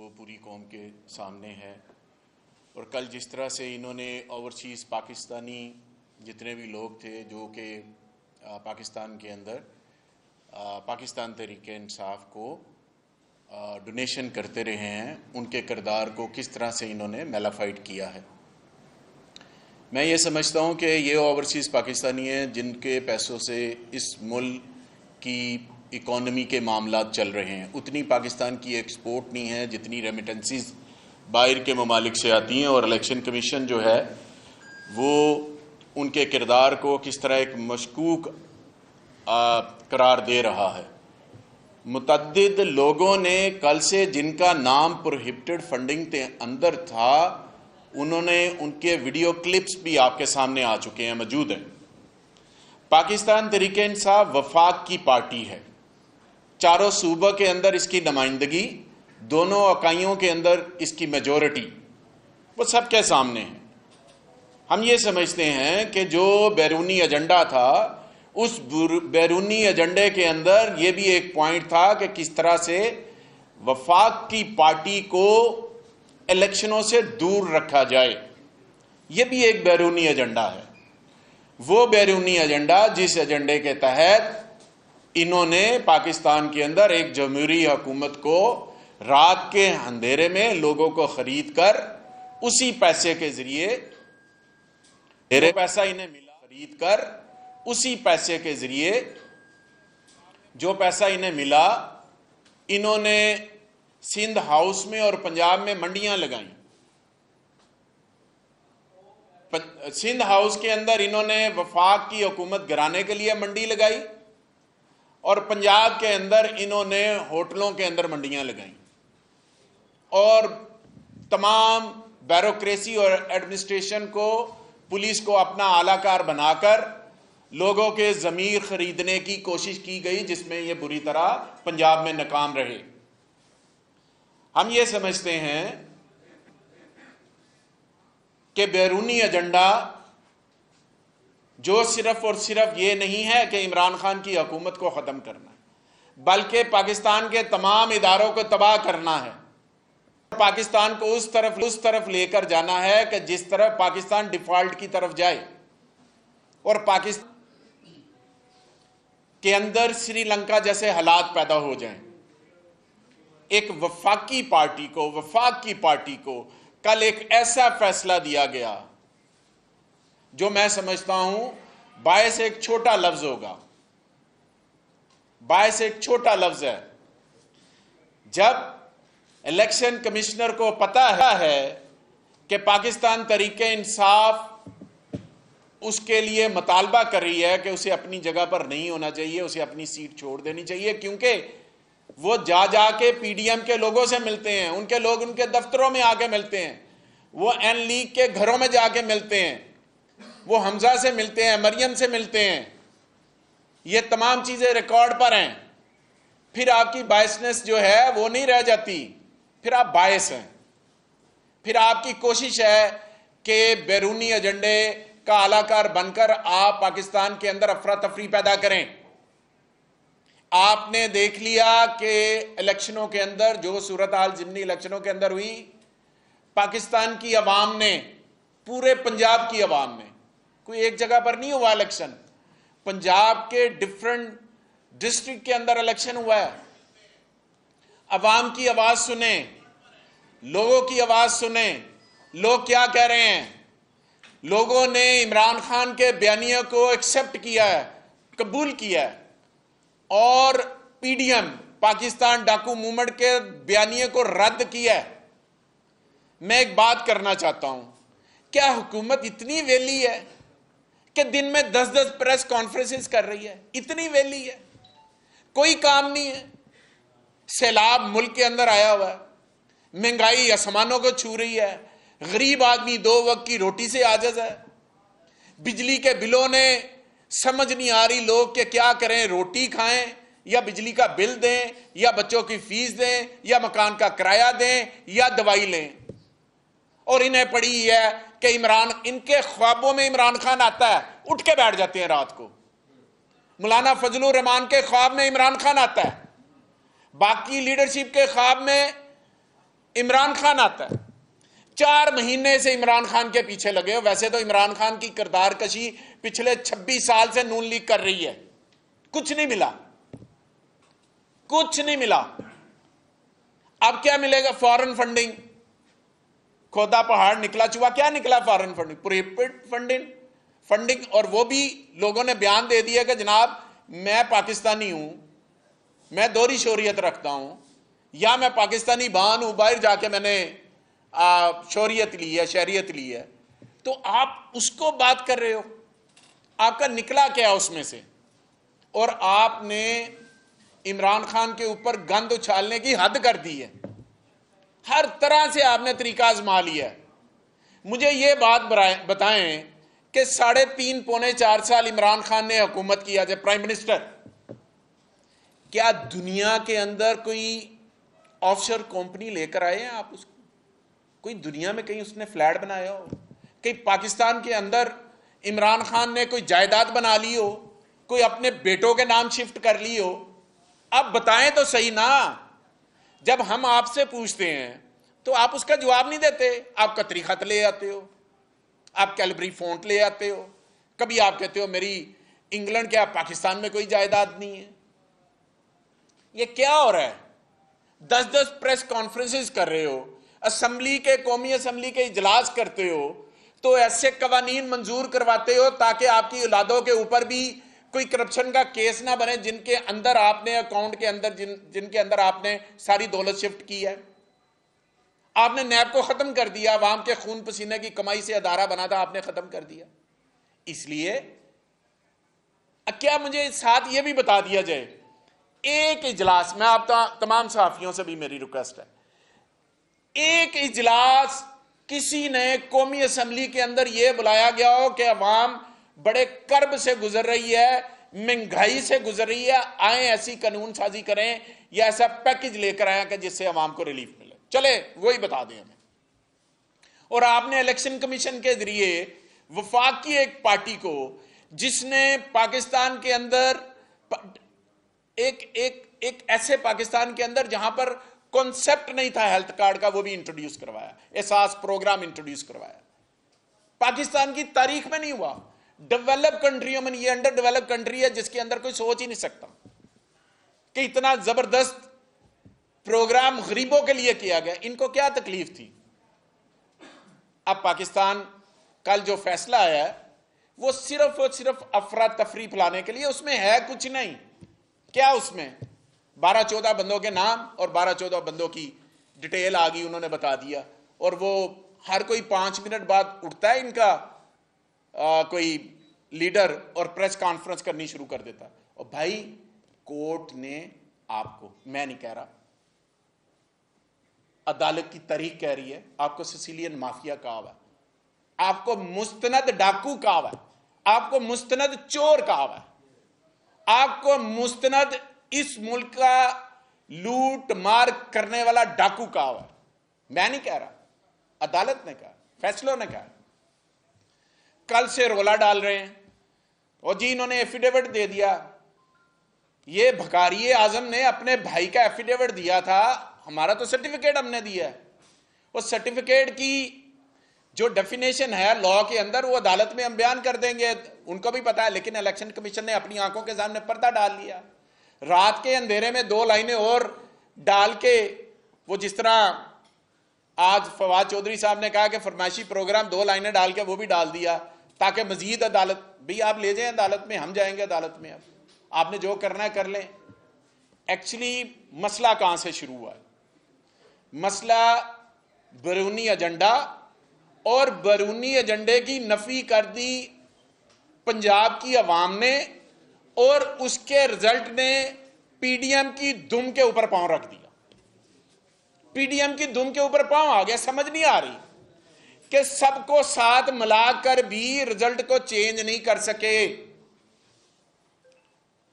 वो पूरी कौम के सामने है। और कल जिस तरह से इन्होंने ओवरसीज़ पाकिस्तानी जितने भी लोग थे जो कि पाकिस्तान के अंदर पाकिस्तान तहरीक इंसाफ को डोनेशन करते रहे हैं, उनके किरदार को किस तरह से इन्होंने मेलाफाइड किया है। मैं ये समझता हूँ कि ये ओवरसीज़ पाकिस्तानी हैं जिनके पैसों से इस मुल्क की इकॉनमी के मामलात चल रहे हैं। उतनी पाकिस्तान की एक्सपोर्ट नहीं है जितनी रेमिटेंसीज बाहर के ममालिक से आती हैं। और इलेक्शन कमीशन जो है वो उनके किरदार को किस तरह एक मशकूक करार दे रहा है। मुतअद्दिद लोगों ने कल से जिनका नाम प्रोहिबिटेड फंडिंग के अंदर था, उन्होंने उनके वीडियो क्लिप्स भी आपके सामने आ चुके हैं, मौजूद हैं। पाकिस्तान तहरीक इंसाफ वफाक की पार्टी है, चारों सूबों के अंदर इसकी नुमाइंदगी, दोनों इकाइयों के अंदर इसकी मेजॉरिटी, वो सबके सामने है। हम ये समझते हैं कि जो बैरूनी एजेंडा था, उस बैरूनी एजेंडे के अंदर ये भी एक पॉइंट था कि किस तरह से वफाक की पार्टी को इलेक्शनों से दूर रखा जाए। ये भी एक बैरूनी एजेंडा है। वो बैरूनी एजेंडा जिस एजेंडे के तहत इन्होंने पाकिस्तान के अंदर एक जमहूरी हुकूमत को रात के अंधेरे में लोगों को खरीद कर उसी पैसे के जरिए, पैसा इन्हें मिला, खरीद कर उसी पैसे के जरिए जो पैसा इन्हें मिला, इन्होंने सिंध हाउस में और पंजाब में मंडियां लगाई। सिंध हाउस के अंदर इन्होंने वफाक की हुकूमत गिराने के लिए मंडी लगाई और पंजाब के अंदर इन्होंने होटलों के अंदर मंडियां लगाई और तमाम ब्यूरोक्रेसी और एडमिनिस्ट्रेशन को, पुलिस को अपना आलाकार बनाकर लोगों के ज़मीर खरीदने की कोशिश की गई, जिसमें यह बुरी तरह पंजाब में नाकाम रहे। हम ये समझते हैं कि बैरूनी एजेंडा जो सिर्फ और सिर्फ ये नहीं है कि इमरान खान की हुकूमत को ख़त्म करना, बल्कि पाकिस्तान के तमाम इदारों को तबाह करना है। पाकिस्तान को उस तरफ लेकर जाना है कि जिस तरफ पाकिस्तान डिफॉल्ट की तरफ जाए और पाकिस्तान के अंदर श्रीलंका जैसे हालात पैदा हो जाएं। एक वफाक की पार्टी को कल एक ऐसा फैसला दिया गया जो मैं समझता हूं बायस एक छोटा लफ्ज होगा, बायस एक छोटा लफ्ज है। जब इलेक्शन कमिश्नर को पता है कि पाकिस्तान तहरीक इंसाफ उसके लिए मुतालबा कर रही है कि उसे अपनी जगह पर नहीं होना चाहिए, उसे अपनी सीट छोड़ देनी चाहिए, क्योंकि वो जा के पीडीएम के लोगों से मिलते हैं, उनके लोग उनके दफ्तरों में आके मिलते हैं, वो एन लीग के घरों में जाके मिलते हैं, वो हमजा से मिलते हैं, मरियम से मिलते हैं। ये तमाम चीजें रिकॉर्ड पर हैं। फिर आपकी बायसनेस जो है वो नहीं रह जाती, फिर आप बायस हैं। फिर आपकी कोशिश है कि बैरूनी एजेंडे का आलाकार बनकर आप पाकिस्तान के अंदर अफरा तफरी पैदा करें। आपने देख लिया कि इलेक्शनों के अंदर जो सूरत हाल जिमनी इलेक्शनों के अंदर हुई, पाकिस्तान की अवाम ने, पूरे पंजाब की अवाम ने, कोई एक जगह पर नहीं हुआ इलेक्शन, पंजाब के डिफरेंट डिस्ट्रिक्ट के अंदर इलेक्शन हुआ है। अवाम की आवाज सुने, लोगों की आवाज सुने, लोग क्या कह रहे हैं। लोगों ने इमरान खान के बयानियों को एक्सेप्ट किया है, कबूल किया है, और पीडीएम पाकिस्तान डाकू मूवमेंट के बयानियों को रद्द किया है। मैं एक बात करना चाहता हूं, क्या हुकूमत इतनी वेली है कि दिन में 10-10 प्रेस कॉन्फ्रेंसेस कर रही है? इतनी वेली है, कोई काम नहीं है। सैलाब मुल्क के अंदर आया हुआ है, महंगाई आसमानों को छू रही है, गरीब आदमी 2 वक्त की रोटी से आजिज है, बिजली के बिलों ने समझ नहीं आ रही लोग के क्या करें, रोटी खाएं या बिजली का बिल दें या बच्चों की फीस दें या मकान का किराया दें या दवाई लें। और इन्हें पड़ी है कि इनके ख्वाबों में इमरान खान आता है, उठ के बैठ जाते हैं रात को। मौलाना फजलुर रहमान के ख्वाब में इमरान खान आता है, बाकी लीडरशिप के ख्वाब में इमरान खान आता है, 4 महीने से इमरान खान के पीछे लगे हो। वैसे तो इमरान खान की किरदार कशी पिछले 26 साल से नून लीग कर रही है, कुछ नहीं मिला, कुछ नहीं मिला। अब क्या मिलेगा? फॉरेन फंडिंग, खोदा पहाड़ निकला चूहा। क्या निकला? Foreign funding, prohibited funding. और वो भी लोगों ने बयान दे दिया कि जनाब मैं पाकिस्तानी हूं, मैं दोहरी शोरियत रखता हूं, या मैं पाकिस्तानी बान हूं, बाहर जाके मैंने शोरियत ली है, शहरियत ली है। तो आप उसको बात कर रहे हो, आपका निकला क्या उसमें से? और आपने इमरान खान के ऊपर गंद उछालने की हद कर दी है, हर तरह से आपने तरीका आजमा लिया है। मुझे यह बात बताएं कि 3.5 पौने 4 साल इमरान खान ने हुकूमत किया जब प्राइम मिनिस्टर, क्या दुनिया के अंदर कोई ऑफशोर कंपनी लेकर आए हैं आप उसको? कोई दुनिया में कहीं उसने फ्लैट बनाया हो? कहीं पाकिस्तान के अंदर इमरान खान ने कोई जायदाद बना ली हो, कोई अपने बेटों के नाम शिफ्ट कर ली हो? अब बताएं तो सही ना। जब हम आपसे पूछते हैं तो आप उसका जवाब नहीं देते। आप कतरी खत ले आते हो, आप कैलबरी फोंट ले आते हो, कभी आप कहते हो मेरी इंग्लैंड, क्या पाकिस्तान में कोई जायदाद नहीं है? ये क्या हो रहा है? 10-10 प्रेस कॉन्फ्रेंसेस कर रहे हो, असेंबली के, कौमी असेंबली के इजलास करते हो, तो ऐसे कवानीन मंजूर करवाते हो ताकि आपकी औलादों के ऊपर भी कोई करप्शन का केस ना बने, जिनके अंदर आपने अकाउंट के अंदर जिनके अंदर आपने सारी दौलत शिफ्ट की है। आपने नैब को खत्म कर दिया, आवाम के खून पसीने की कमाई से अदारा बना था, आपने खत्म कर दिया। इसलिए क्या मुझे साथ यह भी बता दिया जाए, एक इजलास में, आप तमाम सहाफियों से भी मेरी रिक्वेस्ट है, एक इजलास किसी ने कौमी असेंबली के अंदर यह बुलाया गया हो कि अवाम बड़े कर्ब से गुजर रही है, महंगाई से गुजर रही है, आए ऐसी कानून साजी करें या ऐसा पैकेज लेकर आए कि जिससे अवाम को रिलीफ मिले? चले वही बता दें हमें। और आपने इलेक्शन कमीशन के जरिए वफाक की एक पार्टी को, जिसने पाकिस्तान के अंदर एक ऐसे पाकिस्तान के अंदर जहां पर कॉन्सेप्ट नहीं था हेल्थ कार्ड का, वो भी इंट्रोड्यूस करवाया, एहसास प्रोग्राम इंट्रोड्यूस करवाया। पाकिस्तान की तारीख में नहीं हुआ। डेवलप कंट्रियों में, ये अंडर डेवलप कंट्री है जिसके अंदर कोई सोच ही नहीं सकता कि इतना जबरदस्त प्रोग्राम गरीबों के लिए किया गया। इनको क्या तकलीफ थी? अब पाकिस्तान कल जो फैसला आया है वो सिर्फ और सिर्फ अफरा तफरी फैलाने के लिए, उसमें है कुछ नहीं। क्या उसमें 12-14 बंदों के नाम और 12-14 बंदों की डिटेल आ गई, उन्होंने बता दिया। और वो हर कोई 5 मिनट बाद उठता है इनका कोई लीडर और प्रेस कॉन्फ्रेंस करनी शुरू कर देता। और भाई कोर्ट ने आपको, मैं नहीं कह रहा, अदालत की तारीख कह रही है, आपको सिसिलियन माफिया कहा हुआ है, आपको मुस्तनद डाकू कहा हुआ है, आपको मुस्तनद चोर कहा हुआ है, आपको मुस्तनद इस मुल्क का लूट मार करने वाला डाकू कहा हुआ है। मैं नहीं कह रहा, अदालत ने कहा, फैसलों ने कहा। कल से रोला डाल रहे हैं और जी इन्होंने एफिडेविट दे दिया। ये भकारी आजम ने अपने भाई का एफिडेविट दिया था, हमारा तो सर्टिफिकेट हमने दिया है। उस सर्टिफिकेट की जो डेफिनेशन है लॉ के अंदर, वो अदालत में हम बयान कर देंगे, उनको भी पता है। लेकिन इलेक्शन कमीशन ने अपनी आंखों के सामने पर्दा डाल लिया। रात के अंधेरे में 2 लाइनें और डाल के, वो जिस तरह आज फवाद चौधरी साहब ने कहा कि फरमाइशी प्रोग्राम 2 लाइनें डाल के वो भी डाल दिया ताकि मजीद अदालत, भाई आप ले जाएं अदालत में, हम जाएंगे अदालत में, अब आपने जो करना है कर लें। एक्चुअली मसला कहां से शुरू हुआ है? मसला बैरूनी एजेंडा, और बैरूनी एजेंडे की नफी कर दी पंजाब की अवाम ने, और उसके रिजल्ट ने पीडीएम की दुम के ऊपर पांव रख दिया। पीडीएम की दुम के ऊपर पांव आ गया। समझ नहीं आ रही कि सबको साथ मिलाकर भी रिजल्ट को चेंज नहीं कर सके।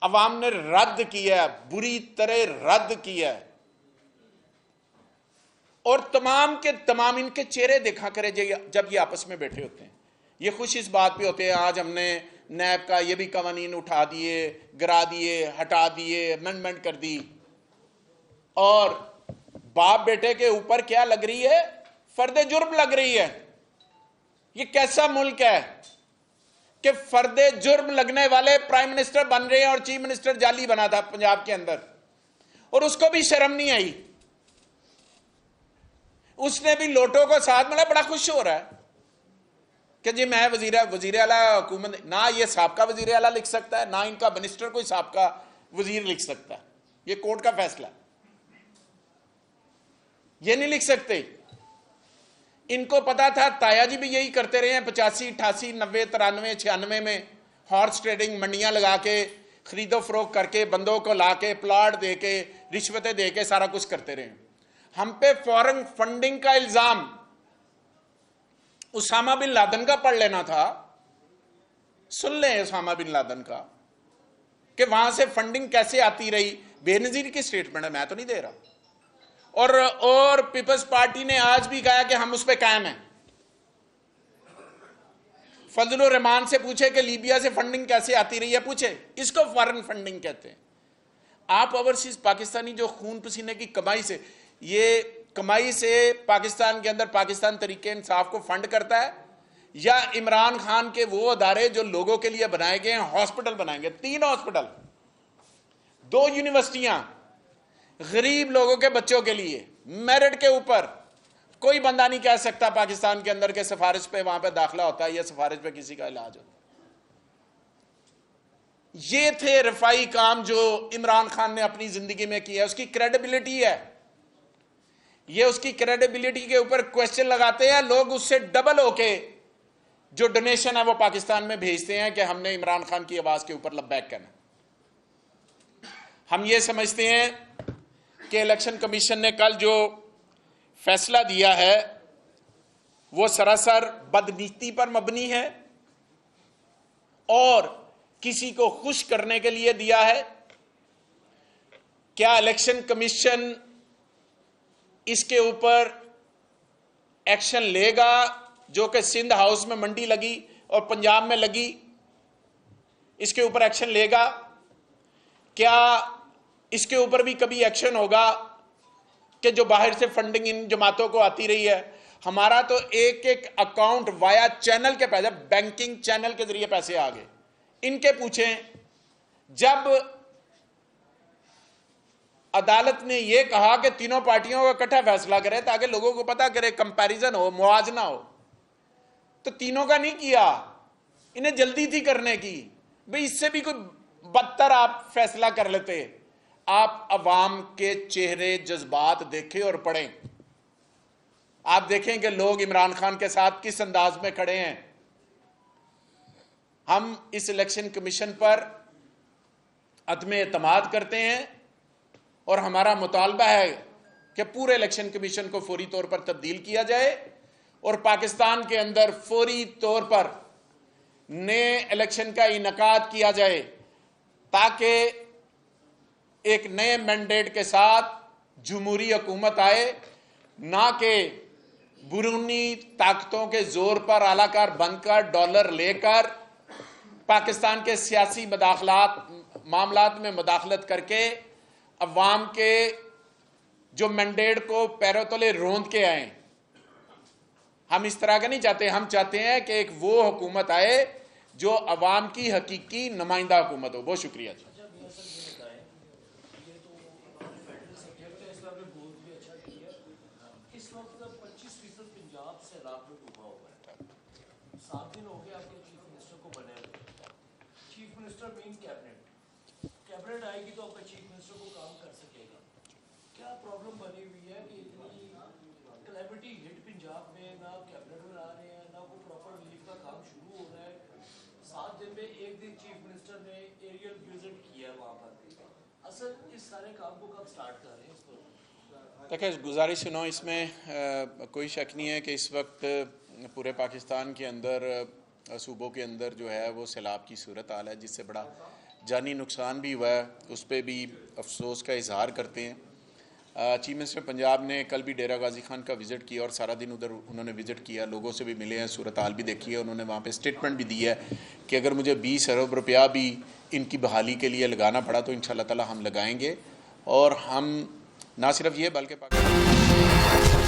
अवाम ने रद्द किया, बुरी तरह रद्द किया। और तमाम के तमाम इनके चेहरे देखा करे जब ये आपस में बैठे होते हैं, ये खुश इस बात पे होते हैं आज हमने नैब का ये भी कवानीन उठा दिए, गिरा दिए, हटा दिए, अमेंडमेंट कर दी। और बाप बेटे के ऊपर क्या लग रही है? फर्दे जुर्म लग रही है। ये कैसा मुल्क है कि फर्दे जुर्म लगने वाले प्राइम मिनिस्टर बन रहे हैं और चीफ मिनिस्टर जाली बना था पंजाब के अंदर, और उसको भी शर्म नहीं आई। उसने भी लोटों को साथ मिला, बड़ा खुश हो रहा है कि जी मैं वजीर आला हुकूमत। ना ये साबका वजीर आला लिख सकता है, ना इनका मिनिस्टर कोई साबका वजीर लिख सकता है। ये कोर्ट का फैसला, ये नहीं लिख सकते। इनको पता था, ताया जी भी यही करते रहे हैं 85, 88, 90, 93, 96 में हॉर्स ट्रेडिंग, मंडियां लगा के, खरीदो फरोख्त करके, बंदों को ला के, प्लाट दे के, रिश्वतें दे के सारा कुछ करते रहे। हम पे फॉरेन फंडिंग का इल्जाम उसामा बिन लादेन का पढ़ लेना था। सुन ले उसामा बिन लादेन का कि वहां से फंडिंग कैसे आती रही। बेनजीर की स्टेटमेंट है, मैं तो नहीं दे रहा। और पीपल्स पार्टी ने आज भी कहा कि हम उस पर कायम हैं। फजलुर रहमान से पूछे कि लीबिया से फंडिंग कैसे आती रही है, पूछे। इसको फॉरेन फंडिंग कहते हैं। आप ओवरसीज पाकिस्तानी जो खून पसीने की कमाई से, ये कमाई से पाकिस्तान के अंदर पाकिस्तान तरीके इंसाफ को फंड करता है, या इमरान खान के वो अदारे जो लोगों के लिए बनाए गए हैं, हॉस्पिटल बनाएंगे, 3 हॉस्पिटल, 2 यूनिवर्सिटियां गरीब लोगों के बच्चों के लिए, मेरिट के ऊपर। कोई बंदा नहीं कह सकता पाकिस्तान के अंदर के सिफारिश पे वहां पे दाखिला होता है या सिफारिश पे किसी का इलाज होता। ये थे रफाई काम जो इमरान खान ने अपनी जिंदगी में किया। उसकी क्रेडिबिलिटी है, ये उसकी क्रेडिबिलिटी के ऊपर क्वेश्चन लगाते हैं लोग। उससे डबल होके जो डोनेशन है वो पाकिस्तान में भेजते हैं कि हमने इमरान खान की आवाज के ऊपर लब्बैक करना। हम ये समझते हैं कि इलेक्शन कमीशन ने कल जो फैसला दिया है वो सरासर बदनीति पर मबनी है और किसी को खुश करने के लिए दिया है। क्या इलेक्शन कमीशन इसके ऊपर एक्शन लेगा? जो कि सिंध हाउस में मंडी लगी और पंजाब में लगी, इसके ऊपर एक्शन लेगा? क्या इसके ऊपर भी कभी एक्शन होगा कि जो बाहर से फंडिंग इन जमातों को आती रही है? हमारा तो एक एक अकाउंट वाया चैनल के पैसे, बैंकिंग चैनल के जरिए पैसे आ गए। इनके पूछें, जब अदालत ने यह कहा कि तीनों पार्टियों का इकट्ठा फैसला करे ताकि लोगों को पता करे, कंपैरिजन हो, मुआवजा हो, तो तीनों का नहीं किया। इन्हें जल्दी थी करने की। भाई इससे भी कोई बदतर आप फैसला कर लेते। आप अवाम के चेहरे जज्बात देखें और पढ़ें। आप देखें कि लोग इमरान खान के साथ किस अंदाज में खड़े हैं। हम इस इलेक्शन कमीशन पर अदम एतमाद करते हैं और हमारा मुतालबा है कि पूरे इलेक्शन कमीशन को फौरी तौर पर तब्दील किया जाए और पाकिस्तान के अंदर फौरी तौर पर नए इलेक्शन का इनेकाद किया जाए ताकि एक नए मैंडेट के साथ जमहूरी हुकूमत आए, ना कि बुरूनी ताकतों के जोर पर आलाकार बनकर डॉलर लेकर पाकिस्तान के सियासी मामलात में मुदाखलत करके अवाम के जो मैंडेट को पैरों तले रोंद के आए। हम इस तरह का नहीं चाहते। हम चाहते हैं कि एक वो हुकूमत आए जो अवाम की हकीकी नुमाइंदा हुकूमत हो। बहुत शुक्रिया जी। इस वक्त 25% पंजाब से रात में डूबा हुआ है। 7 दिन हो गए आपके चीफ मिनिस्टर को बने हुए। चीफ मिनिस्टर मीन कैबिनेट आएगी तो आपका चीफ मिनिस्टर को काम कर सकेगा। क्या प्रॉब्लम बनी हुई है कि इतनी कैलेमिटी हिट पंजाब में, ना कैबिनेट में आ रहे हैं, ना कोई प्रॉपर रिलीफ का काम शुरू हो रहा है। 7 दिन में एक दिन चीफ मिनिस्टर ने एरियल विजिट किया वहाँ पर। असल इस सारे काम को कब स्टार्ट कर रहे हैं? इसको देखिए, गुजारिश सुनो, इसमें कोई शक नहीं है कि इस वक्त पूरे पाकिस्तान के अंदर सूबों के अंदर जो है वो सैलाब की सूरत हाल है, जिससे बड़ा जानी नुकसान भी हुआ है। उस पर भी अफसोस का इजहार करते हैं। चीफ मिनिस्टर पंजाब ने कल भी डेरा गाजी खान का विज़िट किया और सारा दिन उधर उन्होंने विज़िट किया, लोगों से भी मिले हैं, सूरत हाल भी देखी है। उन्होंने वहाँ पे स्टेटमेंट भी दी है कि अगर मुझे 20 अरब रुपया भी इनकी बहाली के लिए लगाना पड़ा तो इंशाअल्लाह ताला हम लगाएंगे। और हम ना सिर्फ ये बल्कि पाकिस्तान